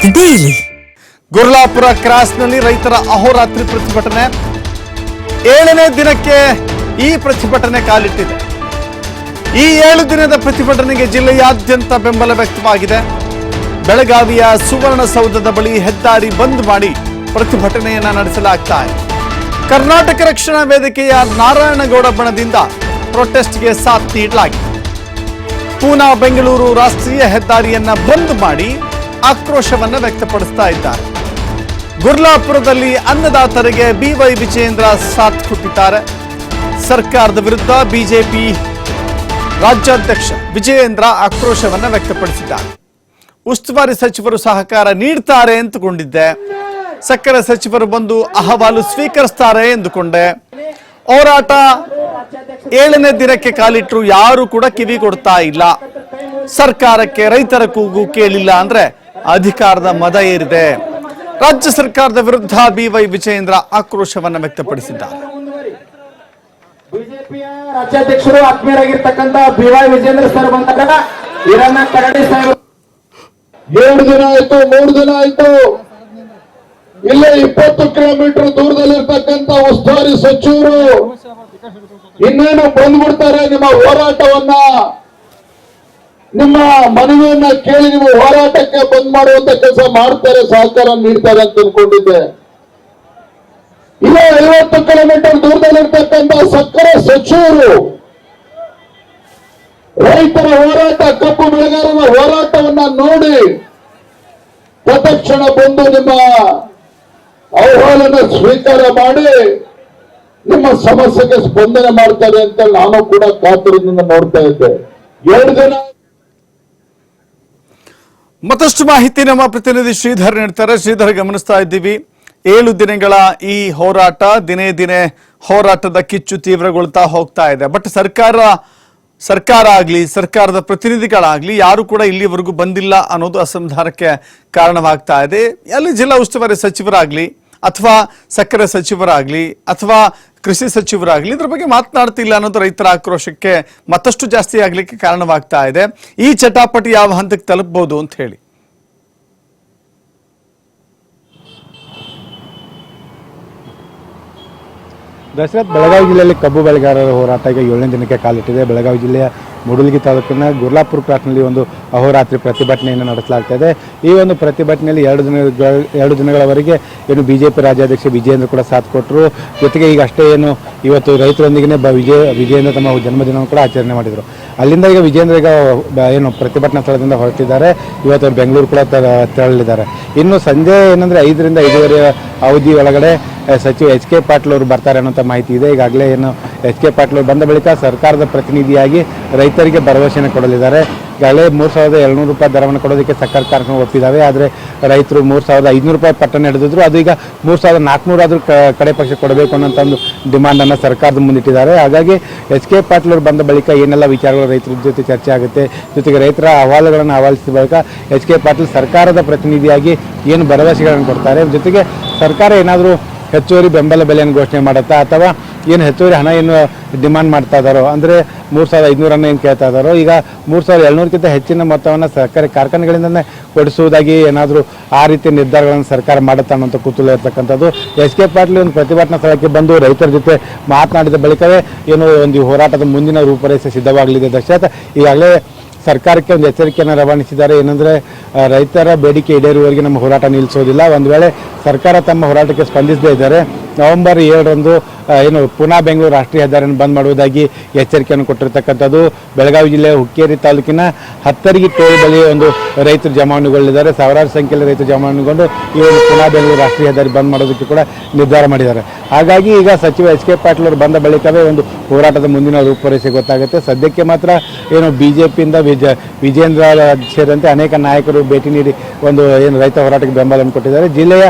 Daily Gurlapur ಕ್ರಾಸ್ನಲ್ಲಿ ರೈತರ ಅಹೋರಾತ್ರಿ ಪ್ರತಿಭಟನೆ 7ನೇ ದಿನಕ್ಕೆ ಈ ಪ್ರತಿಭಟನೆ ಕಾಲಿಟ್ಟಿದೆ. ಈ 7 ದಿನದ ಪ್ರತಿಭಟನೆಗೆ ಜಿಲ್ಲೆಯಾದ್ಯಂತ ಬೆಂಬಲ ವ್ಯಕ್ತವಾಗಿದೆ. ಬೆಳಗಾವಿಯ ಸುವರ್ಣಸೌಧದ ಬಳಿ ಹೆದ್ದಾರಿ ಬಂದ್ ಮಾಡಿ ಪ್ರತಿಭಟನೆಯನ್ನ ನಡೆಸಲಾಗ್ತಾ ಇದೆ. ಕರ್ನಾಟಕ ರಕ್ಷಣಾ ವೇದಿಕೆಯ ನಾರಾಯಣಗೌಡ ಬಣದಿಂದ ಪ್ರೊಟೆಸ್ಟ್ಗೆ ಸಾಥ್ ನೀಡಲಾಗಿದೆ. ಪೂನಾ ಬೆಂಗಳೂರು ರಾಷ್ಟ್ರೀಯ ಹೆದ್ದಾರಿಯನ್ನ ಬಂದ್ ಮಾಡಿ ಆಕ್ರೋಶವನ್ನ ವ್ಯಕ್ತಪಡಿಸ್ತಾ ಇದ್ದಾರೆ. ಗುರ್ಲಾಪುರದಲ್ಲಿ ಅನ್ನದಾತರಿಗೆ ಬಿವೈ ವಿಜಯೇಂದ್ರ ಸಾಥ್ ಕೊಟ್ಟಿದ್ದಾರೆ. ಸರ್ಕಾರದ ವಿರುದ್ಧ ಬಿಜೆಪಿ ರಾಜ್ಯಾಧ್ಯಕ್ಷ ವಿಜಯೇಂದ್ರ ಆಕ್ರೋಶವನ್ನ ವ್ಯಕ್ತಪಡಿಸಿದ್ದಾರೆ. ಉಸ್ತುವಾರಿ ಸಚಿವರು ಸಹಕಾರ ನೀಡ್ತಾರೆ ಎಂದುಕೊಂಡಿದ್ದೆ, ಸಕ್ಕರೆ ಸಚಿವರು ಬಂದು ಅಹವಾಲು ಸ್ವೀಕರಿಸ್ತಾರೆ ಎಂದುಕೊಂಡೆ. ಹೋರಾಟ 7ನೇ ದಿನಕ್ಕೆ ಕಾಲಿಟ್ಟರು ಯಾರು ಕೂಡ ಕಿವಿ ಕೊಡ್ತಾ ಇಲ್ಲ. ಸರ್ಕಾರಕ್ಕೆ ರೈತರ ಕೂಗು ಕೇಳಿಲ್ಲ ಅಂದ್ರೆ ಅಧಿಕಾರದ ಮದ ಏರಿದೆ. ರಾಜ್ಯ ಸರ್ಕಾರದ ವಿರುದ್ಧ ಬಿವೈ ವಿಜಯೇಂದ್ರ ಆಕ್ರೋಶವನ್ನ ವ್ಯಕ್ತಪಡಿಸಿದ್ದಾರೆ. ಬಿಜೆಪಿಯ ರಾಜ್ಯಾಧ್ಯಕ್ಷರು ಆತ್ಮೀಯರಾಗಿರ್ತಕ್ಕಂಥ ಬಿವೈ ವಿಜಯೇಂದ್ರ ಸರ್ ಬಂದಾಗ ಇವರನ್ನ ಕರಡಿ ಸಾಹೇಬ್ 7 ದಿನ ಆಯ್ತು, 3 ದಿನ ಆಯ್ತು. ಇಲ್ಲೇ 20 ಕಿಲೋಮೀಟರ್ ದೂರದಲ್ಲಿರ್ತಕ್ಕಂಥ ಉಸ್ತುವಾರಿ ಸಚಿವರು ಇನ್ನೇನು ಬಂದ್ಬಿಡ್ತಾರೆ. ನಿಮ್ಮ ಹೋರಾಟವನ್ನ, ನಿಮ್ಮ ಮನವಿಯನ್ನ ಕೇಳಿ ನೀವು ಹೋರಾಟಕ್ಕೆ ಬಂದ್ ಮಾಡುವಂತ ಕೆಲಸ ಮಾಡ್ತಾರೆ, ಸಹಕಾರ ನೀಡ್ತಾರೆ ಅಂತ ಅನ್ಕೊಂಡಿದ್ದೆ. ಇಲ್ಲೇ 50 ಕಿಲೋಮೀಟರ್ ದೂರದಲ್ಲಿರ್ತಕ್ಕಂಥ ಸಕ್ಕರೆ ಸಚಿವರು ರೈತರ ಹೋರಾಟ, ಕಬ್ಬು ಬೆಳೆಗಾರರ ಹೋರಾಟವನ್ನ ನೋಡಿ ತತ್ಕ್ಷಣ ಬಂದು ನಿಮ್ಮ ಅಹವಾಲನ್ನು ಸ್ವೀಕಾರ ಮಾಡಿ ನಿಮ್ಮ ಸಮಸ್ಯೆಗೆ ಸ್ಪಂದನೆ ಮಾಡ್ತಾರೆ ಅಂತ ನಾನು ಕೂಡ ಕಾತುರದಿಂದ ನೋಡ್ತಾ ಇದ್ದೆ. 7 ದಿನ ಮತ್ತಷ್ಟು ಮಾಹಿತಿ ನಮ್ಮ ಪ್ರತಿನಿಧಿ ಶ್ರೀಧರ್ ನೀಡ್ತಾರೆ. ಶ್ರೀಧರ್, ಗಮನಿಸ್ತಾ ಇದ್ದೀವಿ 7 ದಿನಗಳ ಈ ಹೋರಾಟ ದಿನೇ ದಿನೇ ಹೋರಾಟದ ಕಿಚ್ಚು ತೀವ್ರಗೊಳ್ತಾ ಹೋಗ್ತಾ ಇದೆ. ಬಟ್ ಸರ್ಕಾರ ಆಗ್ಲಿ, ಸರ್ಕಾರದ ಪ್ರತಿನಿಧಿಗಳಾಗ್ಲಿ ಯಾರು ಕೂಡ ಇಲ್ಲಿವರೆಗೂ ಬಂದಿಲ್ಲ ಅನ್ನೋದು ಅಸಮಾಧಾನಕ್ಕೆ ಕಾರಣವಾಗ್ತಾ ಇದೆ. ಅಲ್ಲಿ ಜಿಲ್ಲಾ ಉಸ್ತುವಾರಿ ಸಚಿವರಾಗ್ಲಿ ಅಥವಾ ಸಕ್ಕರೆ ಸಚಿವರಾಗ್ಲಿ ಅಥವಾ ಕೃಷಿ ಸಚಿವರಾಗ್ಲಿ ಇದ್ರ ಬಗ್ಗೆ ಮಾತನಾಡ್ತಿಲ್ಲ ಅನ್ನೋದು ರೈತರ ಆಕ್ರೋಶಕ್ಕೆ ಮತ್ತಷ್ಟು ಜಾಸ್ತಿ ಆಗ್ಲಿಕ್ಕೆ ಕಾರಣವಾಗ್ತಾ ಇದೆ. ಈ ಚಟಾಪಟಿ ಯಾವ ಹಂತಕ್ಕೆ ತಲುಪಬಹುದು ಅಂತ ಹೇಳಿ. ದಶರಥ್, ಬೆಳಗಾವಿ ಜಿಲ್ಲೆಯಲ್ಲಿ ಕಬ್ಬು ಬೆಳೆಗಾರರ ಹೋರಾಟ ಈಗ 7ನೇ ದಿನಕ್ಕೆ ಕಾಲಿಟ್ಟಿದೆ. ಬೆಳಗಾವಿ ಜಿಲ್ಲೆಯ ಮೂಡಲಗಿ ತಾಲೂಕಿನ ಗುರ್ಲಾಪುರ ಕ್ರಾಸ್ನಲ್ಲಿ ಒಂದು ಅಹೋರಾತ್ರಿ ಪ್ರತಿಭಟನೆಯನ್ನು ನಡೆಸಲಾಗ್ತಾ ಇದೆ. ಈ ಒಂದು ಪ್ರತಿಭಟನೆಯಲ್ಲಿ 2 ದಿನಗಳವರೆಗೆ ಏನು ಬಿಜೆಪಿ ರಾಜ್ಯಾಧ್ಯಕ್ಷ ವಿಜಯೇಂದ್ರ ಕೂಡ ಸಾಥ್ ಕೊಟ್ಟರು. ಜೊತೆಗೆ ಈಗ ಅಷ್ಟೇ ಏನು ಇವತ್ತು ರೈತರೊಂದಿಗೆ ವಿಜಯೇಂದ್ರ ತಮ್ಮ ಜನ್ಮದಿನವನ್ನು ಕೂಡ ಆಚರಣೆ ಮಾಡಿದರು. ಅಲ್ಲಿಂದ ಈಗ ವಿಜಯೇಂದ್ರ ಈಗ ಏನು ಪ್ರತಿಭಟನಾ ಸ್ಥಳದಿಂದ ಹೊರಟಿದ್ದಾರೆ. ಇವತ್ತು ಬೆಂಗಳೂರು ಕೂಡ ತೆರಳಿದ್ದಾರೆ. ಇನ್ನು ಸಂಜೆ ಏನಂದರೆ 5 ರಿಂದ 5:30 ಅವಧಿ ಒಳಗಡೆ ಸಚಿವ ಎಚ್ ಕೆ ಪಾಟೀಲ್ ಅವರು ಬರ್ತಾರೆ ಅನ್ನೋಂಥ ಮಾಹಿತಿ ಇದೆ. ಈಗಾಗಲೇ ಏನು ಎಚ್ ಕೆ ಪಾಟೀಲ್ ಅವರು ಬಂದ ಬಳಿಕ ಸರ್ಕಾರದ ಪ್ರತಿನಿಧಿಯಾಗಿ ರೈತರಿಗೆ ಭರವಸೆಯನ್ನು ಕೊಡಲಿದ್ದಾರೆ. ಈಗಾಗಲೇ 3,700 ರೂಪಾಯಿ ದರವನ್ನು ಕೊಡೋದಕ್ಕೆ ಸಕ್ಕರೆ ಕಾರ್ಖಾನೆ ಒಪ್ಪಿದ್ದಾವೆ. ಆದರೆ ರೈತರು 3,500 ರೂಪಾಯಿ ಪಟ್ಟಣ ಹಿಡಿದಿದ್ರು. ಅದು ಈಗ 3,400 ಆದರೂ ಕಡೆ ಪಕ್ಷ ಕೊಡಬೇಕು ಅನ್ನೋಂಥ ಒಂದು ಡಿಮಾಂಡನ್ನು ಸರ್ಕಾರದ ಮುಂದಿಟ್ಟಿದ್ದಾರೆ. ಹಾಗಾಗಿ ಎಚ್ ಕೆ ಪಾಟೀಲ್ ಅವರು ಬಂದ ಬಳಿಕ ಏನೆಲ್ಲ ವಿಚಾರಗಳು ರೈತರ ಜೊತೆ ಚರ್ಚೆ ಆಗುತ್ತೆ, ಜೊತೆಗೆ ರೈತರ ಅಹವಾಲುಗಳನ್ನು ಆಹ್ವಾನಿಸಿದ ಬಳಿಕ ಎಚ್ ಕೆ ಪಾಟೀಲ್ ಸರ್ಕಾರದ ಪ್ರತಿನಿಧಿಯಾಗಿ ಏನು ಭರವಸೆಗಳನ್ನು ಕೊಡ್ತಾರೆ, ಜೊತೆಗೆ ಸರ್ಕಾರ ಏನಾದರೂ ಹೆಚ್ಚುವರಿ ಬೆಂಬಲ ಬೆಲೆಯನ್ನು ಘೋಷಣೆ ಮಾಡುತ್ತಾ ಅಥವಾ ಏನು ಹೆಚ್ಚುವರಿ ಹಣ ಏನು ಡಿಮಾಂಡ್ ಮಾಡ್ತಾ ಇದ್ದಾರೋ, ಅಂದರೆ 3,500 ಏನು ಕೇಳ್ತಾ ಇದ್ದಾರೋ, ಈಗ 3,700ಕ್ಕಿಂತ ಹೆಚ್ಚಿನ ಮೊತ್ತವನ್ನು ಸಕ್ಕರೆ ಕಾರ್ಖಾನೆಗಳಿಂದಲೇ ಕೊಡಿಸುವುದಾಗಿ ಏನಾದರೂ ಆ ರೀತಿಯ ನಿರ್ಧಾರಗಳನ್ನು ಸರ್ಕಾರ ಮಾಡುತ್ತಾ ಅನ್ನೋಂಥ ಕುತೂಹಲ ಇರ್ತಕ್ಕಂಥದ್ದು. ಎಚ್ ಕೆ ಪಾಟೀಲ್ ಒಂದು ಪ್ರತಿಭಟನಾ ಸ್ಥಳಕ್ಕೆ ಬಂದು ರೈತರ ಜೊತೆ ಮಾತನಾಡಿದ ಬಳಿಕವೇ ಏನು ಒಂದು ಹೋರಾಟದ ಮುಂದಿನ ರೂಪರೇಷೆ ಸಿದ್ಧವಾಗಲಿದೆ. ದಶರಥ, ಈಗಾಗಲೇ ಸರ್ಕಾರಕ್ಕೆ ಒಂದು ಎಚ್ಚರಿಕೆಯನ್ನು ರವಾನಿಸಿದ್ದಾರೆ. ಏನಂದರೆ ರೈತರ ಬೇಡಿಕೆ ಈಡೇರುವವರೆಗೆ ನಮ್ಮ ಹೋರಾಟ ನಿಲ್ಲಿಸೋದಿಲ್ಲ. ಒಂದು ವೇಳೆ ಸರ್ಕಾರ ತಮ್ಮ ಹೋರಾಟಕ್ಕೆ ಸ್ಪಂದಿಸದೇ ಇದ್ದರೆ ನವೆಂಬರ್ 7ರಂದು ಏನು ಪುನಾ ಬೆಂಗಳೂರು ರಾಷ್ಟ್ರೀಯ ಹೆದ್ದಾರಿಯನ್ನು ಬಂದ್ ಮಾಡುವುದಾಗಿ ಎಚ್ಚರಿಕೆಯನ್ನು ಕೊಟ್ಟಿರ್ತಕ್ಕಂಥದ್ದು. ಬೆಳಗಾವಿ ಜಿಲ್ಲೆಯ ಹುಕ್ಕೇರಿ ತಾಲೂಕಿನ ಹತ್ತರಗಿ ಟೋಲ್ ಬಳಿ ಒಂದು ರೈತರು ಜಮಾವಣೆಗೊಳ್ಳಿದ್ದಾರೆ. ಸಾವಿರಾರು ಸಂಖ್ಯೆಯಲ್ಲಿ ರೈತರು ಜಮಾವಣೆಗೊಂಡು ಈ ಒಂದು ಪುನಾ ಬೆಂಗಳೂರು ರಾಷ್ಟ್ರೀಯ ಹೆದ್ದಾರಿ ಬಂದ್ ಮಾಡೋದಕ್ಕೆ ಕೂಡ ನಿರ್ಧಾರ ಮಾಡಿದ್ದಾರೆ. ಹಾಗಾಗಿ ಈಗ ಸಚಿವ ಎಚ್ ಕೆ ಪಾಟೀಲ್ ಅವರು ಬಂದ ಬಳಿಕವೇ ಒಂದು ಹೋರಾಟದ ಮುಂದಿನ ರೂಪರೇಷೆ ಗೊತ್ತಾಗುತ್ತೆ. ಸದ್ಯಕ್ಕೆ ಮಾತ್ರ ಏನು ಬಿಜೆಪಿಯಿಂದ ವಿಜೇಂದ್ರ ಸೇರಿದಂತೆ ಅನೇಕ ನಾಯಕರು ಭೇಟಿ ನೀಡಿ ಒಂದು ಏನು ರೈತ ಹೋರಾಟಕ್ಕೆ ಬೆಂಬಲವನ್ನು ಕೊಟ್ಟಿದ್ದಾರೆ. ಜಿಲ್ಲೆಯ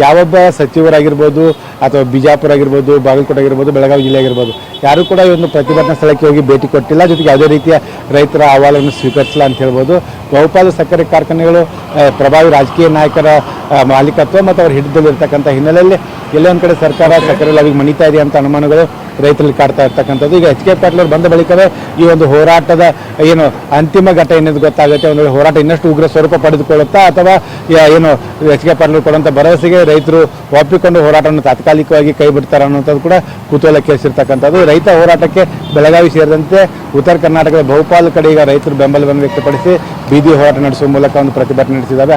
ಯಾವೊಬ್ಬ ಸಚಿವರಾಗಿರ್ಬೋದು ಅಥವಾ ಬಿಜಾಪುರ ಆಗಿರ್ಬೋದು, ಬಾಗಲಕೋಟೆ ಆಗಿರ್ಬೋದು, ಬೆಳಗಾವಿ ಜಿಲ್ಲೆ ಆಗಿರ್ಬೋದು, ಯಾರು ಕೂಡ ಈ ಒಂದು ಪ್ರತಿಭಟನಾ ಸ್ಥಳಕ್ಕೆ ಹೋಗಿ ಭೇಟಿ ಕೊಟ್ಟಿಲ್ಲ. ಜೊತೆಗೆ ಯಾವುದೇ ರೀತಿಯ ರೈತರ ಅಹವಾಲನ್ನು ಸ್ವೀಕರಿಸಿಲ್ಲ ಅಂತ ಹೇಳ್ಬೋದು. ಬಹುಪಾಲು ಸಕ್ಕರೆ ಕಾರ್ಖಾನೆಗಳು ಪ್ರಭಾವಿ ರಾಜಕೀಯ ನಾಯಕರ ಮಾಲೀಕತ್ವ ಮತ್ತು ಅವರ ಹಿಡಿತದಲ್ಲಿರ್ತಕ್ಕಂಥ ಹಿನ್ನೆಲೆಯಲ್ಲಿ ಎಲ್ಲೊಂದು ಕಡೆ ಸರ್ಕಾರ ಸಕ್ಕರೆ ಲಾಬಿಗೆ ಮಣಿತಾ ಇದೆ ಅಂತ ಅನುಮಾನಗಳು ರೈತರಲ್ಲಿ ಕಾಡ್ತಾ ಇರ್ತಕ್ಕಂಥದ್ದು. ಈಗ ಎಚ್ ಕೆ ಪಾಟೀಲ್ ಅವರು ಬಂದ ಬಳಿಕವೇ ಈ ಒಂದು ಹೋರಾಟದ ಏನು ಅಂತಿಮ ಘಟ್ಟ ಏನಿದೆ ಗೊತ್ತಾಗುತ್ತೆ. ಒಂದು ವೇಳೆ ಹೋರಾಟ ಇನ್ನಷ್ಟು ಉಗ್ರ ಸ್ವರೂಪ ಪಡೆದುಕೊಳ್ಳುತ್ತಾ ಅಥವಾ ಏನು ಎಚ್ ಕೆ ಪಾಟೀಲ್ ಕೊಡುವಂಥ ಭರವಸೆಗೆ ರೈತರು ಒಪ್ಪಿಕೊಂಡು ಹೋರಾಟವನ್ನು ತಾತ್ಕಾಲಿಕವಾಗಿ ಕೈ ಬಿಡ್ತಾರೆ ಅನ್ನೋಂಥದ್ದು ಕೂಡ ಕುತೂಹಲ ಕೇಳಿಸಿರ್ತಕ್ಕಂಥದ್ದು. ರೈತ ಹೋರಾಟಕ್ಕೆ ಬೆಳಗಾವಿ ಸೇರಿದಂತೆ ಉತ್ತರ ಕರ್ನಾಟಕದ ಬಹುಪಾಲು ಕಡೆ ಈಗ ರೈತರು ಬೆಂಬಲವನ್ನು ವ್ಯಕ್ತಪಡಿಸಿ ಬೀದಿ ಹೋರಾಟ ನಡೆಸುವ ಮೂಲಕ ಒಂದು ಪ್ರತಿಭಟನೆ ನಡೆಸಿದ್ದಾರೆ.